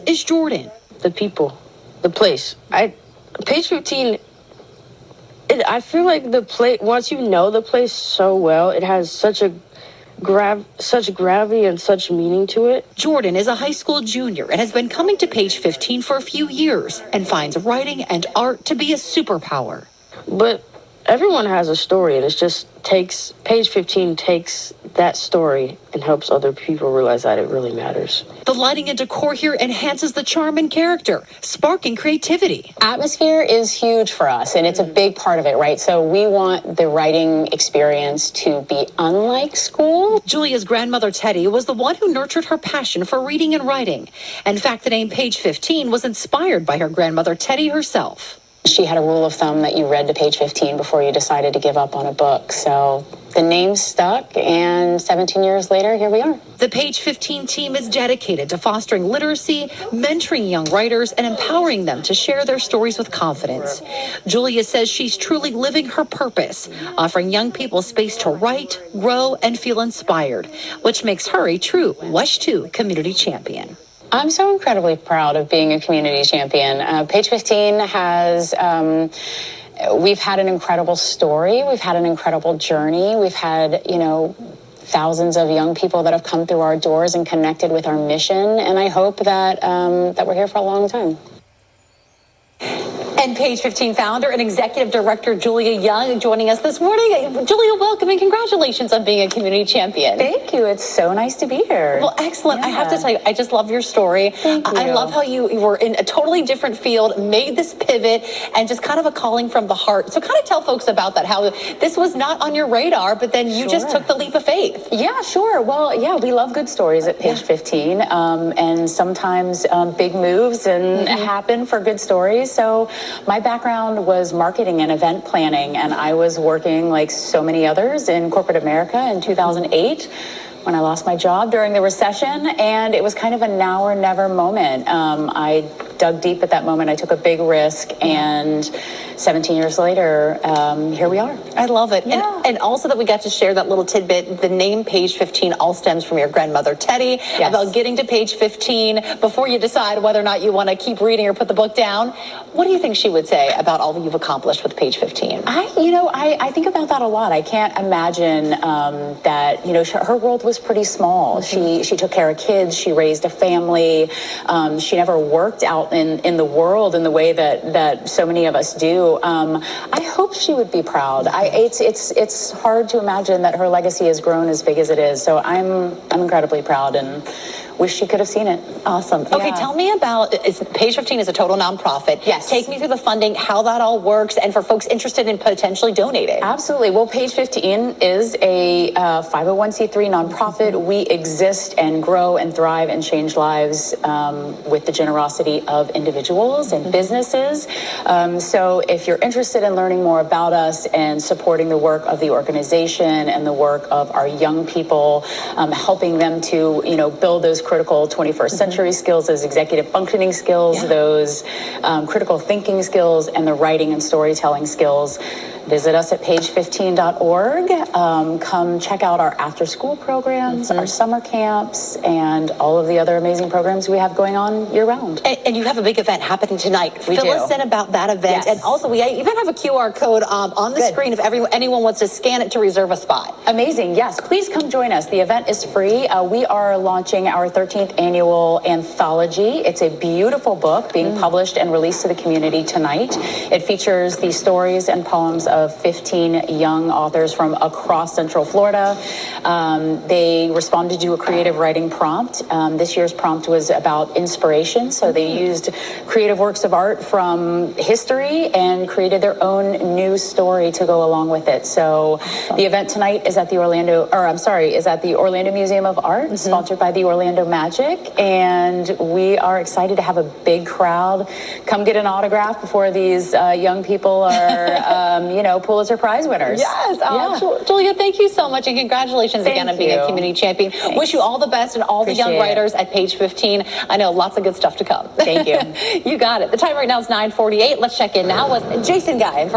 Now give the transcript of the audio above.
is Jordan. The people, the place. Page 15, I feel like the place, once you know the place so well, it has such gravity and such meaning to it. Jordan is a high school junior and has been coming to Page 15 for a few years and finds writing and art to be a superpower. But everyone has a story, and Page 15 takes that story and helps other people realize that it really matters. The lighting and decor here enhances the charm and character, sparking creativity. Atmosphere is huge for us, and it's a big part of it, right? So we want the writing experience to be unlike school. Julia's grandmother, Teddy, was the one who nurtured her passion for reading and writing. In fact, the name Page 15 was inspired by her grandmother, Teddy herself. She had a rule of thumb that you read to page 15 before you decided to give up on a book. So the name stuck, and 17 years later, here we are. The Page 15 team is dedicated to fostering literacy, mentoring young writers, and empowering them to share their stories with confidence. Julia says she's truly living her purpose, offering young people space to write, grow, and feel inspired, which makes her a true WESH 2 community champion. I'm so incredibly proud of being a community champion. Page 15 has, we've had an incredible story. We've had an incredible journey. We've had, thousands of young people that have come through our doors and connected with our mission. And I hope that, that we're here for a long time. And Page 15 founder and executive director Julia Young joining us this morning. Julia, welcome and congratulations on being a community champion. Thank you. It's so nice to be here. Well, excellent. Yeah. I have to tell you, I just love your story. Thank you. I love how you were in a totally different field, made this pivot, and just kind of a calling from the heart. So kind of tell folks about that, how this was not on your radar, but then you just took the leap of faith. Yeah, sure. Well, yeah, we love good stories at Page 15, and sometimes big moves and happen for good stories. So my background was marketing and event planning, and I was working like so many others in corporate America in 2008 when I lost my job during the recession, and it was kind of a now or never moment. I dug deep at that moment. I took a big risk, and 17 years later, here we are. I love it. Yeah. And also that we got to share that little tidbit. The name Page 15 all stems from your grandmother, Teddy, about getting to Page 15 before you decide whether or not you want to keep reading or put the book down. What do you think she would say about all that you've accomplished with Page 15? I think about that a lot. I can't imagine that, her world was pretty small. She took care of kids. She raised a family. She never worked out in the world in the way that so many of us do. I hope she would be proud. It's hard to imagine that her legacy has grown as big as it is. So I'm incredibly proud and wish she could have seen it. Awesome. Okay, tell me about, Page 15 is a total nonprofit. Yes. Take me through the funding, how that all works, and for folks interested in potentially donating. Absolutely. Well, Page 15 is a 501c3 nonprofit. We exist and grow and thrive and change lives with the generosity of individuals and businesses. So if you're interested in learning more about us and supporting the work of the organization and the work of our young people, helping them to, build those critical 21st century skills, those executive functioning skills, those critical thinking skills, and the writing and storytelling skills, visit us at page15.org. Come check out our after-school programs, our summer camps, and all of the other amazing programs we have going on year-round. And you have a big event happening tonight. We Fill us in about that event. Yes. And also, we even have a QR code on the screen if anyone wants to scan it to reserve a spot. Amazing. Yes, please come join us. The event is free. We are launching our 13th annual anthology. It's a beautiful book being published and released to the community tonight. It features the stories and poems of 15 young authors from across Central Florida. They responded to a creative writing prompt. This year's prompt was about inspiration. So they used creative works of art from history and created their own new story to go along with it. So the event tonight is at the Orlando Museum of Art, sponsored by the Orlando Magic. And we are excited to have a big crowd. Come get an autograph before these young people are, Pulitzer Prize winners. Yes. Julia, thank you so much. And congratulations again on being a community champion. Thanks. Wish you all the best and all the young writers at Page 15. I know lots of good stuff to come. Thank you. You got it. The time right now is 9:48. Let's check in now with Jason Guy.